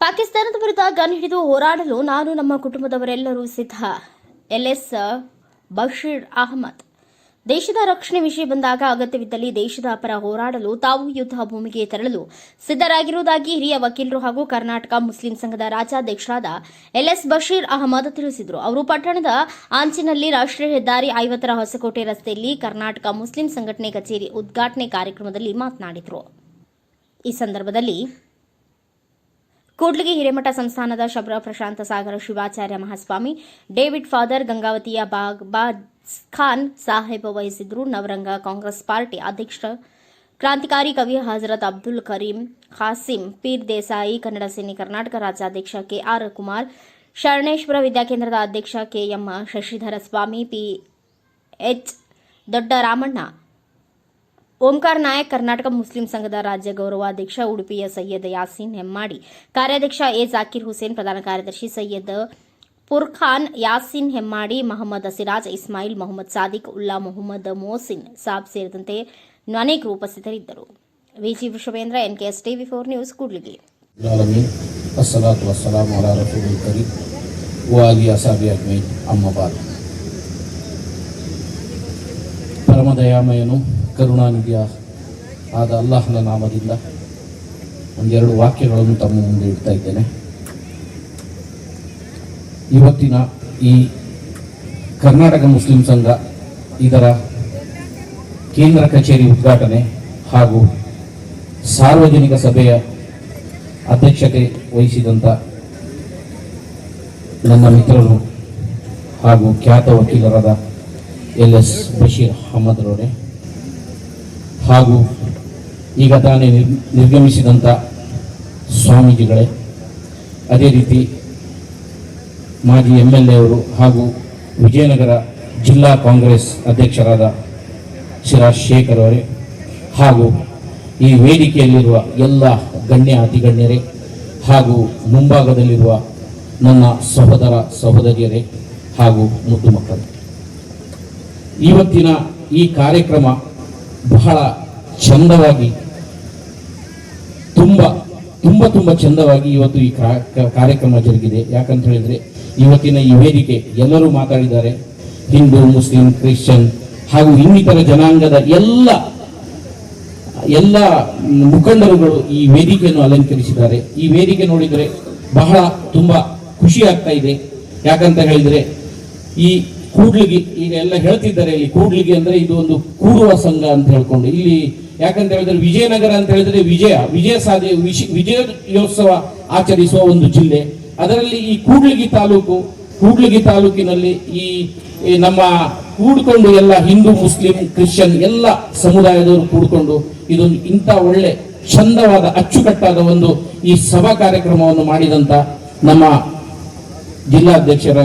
ಪಾಕಿಸ್ತಾನದ ವಿರುದ್ಧ ಗನ್ ಹಿಡಿದು ಹೋರಾಡಲು ನಾನು ನಮ್ಮ ಕುಟುಂಬದವರೆಲ್ಲರೂ ಸಿದ್ಧ. ಎಲ್ಎಸ್ ಬಶೀರ್ ಅಹಮದ್. ದೇಶದ ರಕ್ಷಣೆ ವಿಷಯ ಬಂದಾಗ ಅಗತ್ಯವಿದ್ದಲ್ಲಿ ದೇಶದ ಪರ ಹೋರಾಡಲು ತಾವು ಯುದ್ಧ ಭೂಮಿಗೆ ತೆರಳಲು ಸಿದ್ಧರಾಗಿರುವುದಾಗಿ ಹಿರಿಯ ವಕೀಲರು ಹಾಗೂ ಕರ್ನಾಟಕ ಮುಸ್ಲಿಂ ಸಂಘದ ರಾಜ್ಯಾಧ್ಯಕ್ಷರಾದ ಎಲ್ಎಸ್ ಬಶೀರ್ ಅಹಮದ್ ತಿಳಿಸಿದರು. ಅವರು ಪಟ್ಟಣದ ಆಂಚಿನಲ್ಲಿ ರಾಷ್ಟ್ರೀಯ ಹೆದ್ದಾರಿ 50ರ ಹೊಸಕೋಟೆ ರಸ್ತೆಯಲ್ಲಿ ಕರ್ನಾಟಕ ಮುಸ್ಲಿಂ ಸಂಘಟನೆ ಕಚೇರಿ ಉದ್ಘಾಟನೆ ಕಾರ್ಯಕ್ರಮದಲ್ಲಿ ಮಾತನಾಡಿದರು. ಈ ಸಂದರ್ಭದಲ್ಲಿ ಕೂಡ್ಲಿಗಿ ಹಿರೇಮಠ ಸಂಸ್ಥಾನದ ಶಬರ ಪ್ರಶಾಂತ ಸಾಗರ ಶಿವಾಚಾರ್ಯ ಮಹಾಸ್ವಾಮಿ, ಡೇವಿಡ್ ಫಾದರ್, ಗಂಗಾವತಿಯ ಬಾಗ್ಬಾಜ್ ಖಾನ್ ಸಾಹೇಬ್ ವಹಿಸಿದ್ರು. ನವರಂಗ ಕಾಂಗ್ರೆಸ್ ಪಾರ್ಟಿ ಅಧ್ಯಕ್ಷ ಕ್ರಾಂತಿಕಾರಿ ಕವಿ ಹಜರತ್ ಅಬ್ದುಲ್ ಕರೀಂ ಖಾಸಿಂ ಪೀರ್ ದೇಸಾಯಿ, ಕನ್ನಡ ಸೇನೆ ಕರ್ನಾಟಕ ರಾಜ್ಯಾಧ್ಯಕ್ಷ ಕೆಆರ್ ಕುಮಾರ್, ಶರಣೇಶ್ವರ ವಿದ್ಯಾಕೇಂದ್ರದ ಅಧ್ಯಕ್ಷ ಕೆಎಂ ಶಶಿಧರ ಸ್ವಾಮಿ, ಪಿಎಚ್ ದೊಡ್ಡ ರಾಮಣ್ಣ, ಓಂಕಾರ ನಾಯಕ್, ಕರ್ನಾಟಕ ಮುಸ್ಲಿಂ ಸಂಘದ ರಾಜ್ಯ ಗೌರವಾಧ್ಯಕ್ಷ ಉಡುಪಿಯ ಸೈಯದ್ ಯಾಸೀನ್ ಹೆಮ್ಮಾಡಿ, ಕಾರ್ಯಾಧ್ಯಕ್ಷ ಎ ಜಾಕಿರ್ ಹುಸೇನ್, ಪ್ರಧಾನ ಕಾರ್ಯದರ್ಶಿ ಸೈಯದ್ ಫುರ್ಖಾನ್ ಯಾಸೀನ್ ಹೆಮ್ಮಾಡಿ, ಮೊಹಮ್ಮದ್ ಸಿರಾಜ್ ಇಸ್ಮಾಯಿಲ್, ಮೊಹಮ್ಮದ್ ಸಾದಿಕ್ ಉಲ್ಲಾ, ಮೊಹಮ್ಮದ್ ಮೋಸಿನ್ ಸಾಬ್ ಸೇರಿದಂತೆ ಅನೇಕರು ಉಪಸ್ಥಿತರಿದ್ದರು. Viji Vishwendra, NKS TV 4 news, Kudligi. ಪರಮದಯಾಮಯನು ಕರುಣಾನಿಧಿಯ ಆದ ಅಲ್ಲಾಹನ ನಾಮದಿಂದ ಒಂದೆರಡು ವಾಕ್ಯಗಳನ್ನು ತಮ್ಮ ಮುಂದೆ ಇಡ್ತಾ ಇದ್ದೇನೆ. ಇವತ್ತಿನ ಈ ಕರ್ನಾಟಕ ಮುಸ್ಲಿಂ ಸಂಘ ಇದರ ಕೇಂದ್ರ ಕಚೇರಿ ಉದ್ಘಾಟನೆ ಹಾಗೂ ಸಾರ್ವಜನಿಕ ಸಭೆಯ ಅಧ್ಯಕ್ಷತೆ ವಹಿಸಿದಂಥ ನನ್ನ ಮಿತ್ರರು ಹಾಗೂ ಖ್ಯಾತ ವಕೀಲರಾದ ಎಲ್ಎಸ್ ಬಶೀರ್ ಅಹಮದ್ ರವರೇ ಹಾಗೂ ಈಗ ತಾನೇ ನಿರ್ಗಮಿಸಿದಂಥ ಸ್ವಾಮೀಜಿಗಳೇ, ಅದೇ ರೀತಿ ಮಾಜಿ MLA ಅವರು ಹಾಗೂ ವಿಜಯನಗರ ಜಿಲ್ಲಾ ಕಾಂಗ್ರೆಸ್ ಅಧ್ಯಕ್ಷರಾದ ಸಿರಾಜ್ ಶೇಖರ್ ಅವರೇ ಹಾಗೂ ಈ ವೇದಿಕೆಯಲ್ಲಿರುವ ಎಲ್ಲ ಗಣ್ಯ ಅತಿಗಣ್ಯರೇ ಹಾಗೂ ಮುಂಭಾಗದಲ್ಲಿರುವ ನನ್ನ ಸಹೋದರ ಸಹೋದರಿಯರೇ ಹಾಗೂ ಮುದ್ದು ಮಕ್ಕಳು, ಇವತ್ತಿನ ಈ ಕಾರ್ಯಕ್ರಮ ಬಹಳ ಚಂದವಾಗಿ ತುಂಬ ಚಂದವಾಗಿ ಇವತ್ತು ಈ ಕಾರ್ಯಕ್ರಮ ಜರುಗಿದೆ. ಯಾಕಂತ ಹೇಳಿದ್ರೆ ಇವತ್ತಿನ ಈ ವೇದಿಕೆ ಎಲ್ಲರೂ ಮಾತಾಡಿದ್ದಾರೆ. ಹಿಂದೂ, ಮುಸ್ಲಿಂ, ಕ್ರಿಶ್ಚಿಯನ್ ಹಾಗೂ ಇನ್ನಿತರ ಜನಾಂಗದ ಎಲ್ಲ ಮುಖಂಡರುಗಳು ಈ ವೇದಿಕೆಯನ್ನು ಅಲಂಕರಿಸಿದ್ದಾರೆ. ಈ ವೇದಿಕೆ ನೋಡಿದರೆ ಬಹಳ ತುಂಬಾ ಖುಷಿ ಆಗ್ತಾ ಇದೆ. ಯಾಕಂತ ಹೇಳಿದ್ರೆ ಈ ಕೂಡ್ಲಿಗಿ, ಈಗ ಎಲ್ಲ ಹೇಳ್ತಿದ್ದಾರೆ, ಇಲ್ಲಿ ಕೂಡ್ಲಿಗಿ ಅಂದ್ರೆ ಇದು ಒಂದು ಕೂಡುವ ಸಂಘ ಅಂತ ಹೇಳ್ಕೊಂಡು ಇಲ್ಲಿ, ಯಾಕಂತ ಹೇಳಿದ್ರೆ ವಿಜಯನಗರ ಅಂತ ಹೇಳಿದ್ರೆ ವಿಜಯೋತ್ಸವ ಆಚರಿಸುವ ಒಂದು ಜಿಲ್ಲೆ. ಅದರಲ್ಲಿ ಈ ಕೂಡ್ಲಿಗಿ ತಾಲೂಕಿನಲ್ಲಿ ಈ ನಮ್ಮ ಕೂಡ್ಕೊಂಡು ಎಲ್ಲ ಹಿಂದೂ, ಮುಸ್ಲಿಂ, ಕ್ರಿಶ್ಚಿಯನ್ ಎಲ್ಲ ಸಮುದಾಯದವರು ಕೂಡ್ಕೊಂಡು ಇದೊಂದು ಇಂಥ ಒಳ್ಳೆ ಚಂದವಾದ ಅಚ್ಚುಕಟ್ಟಾದ ಒಂದು ಈ ಸಭಾ ಕಾರ್ಯಕ್ರಮವನ್ನು ಮಾಡಿದಂತ ನಮ್ಮ ಜಿಲ್ಲಾಧ್ಯಕ್ಷರ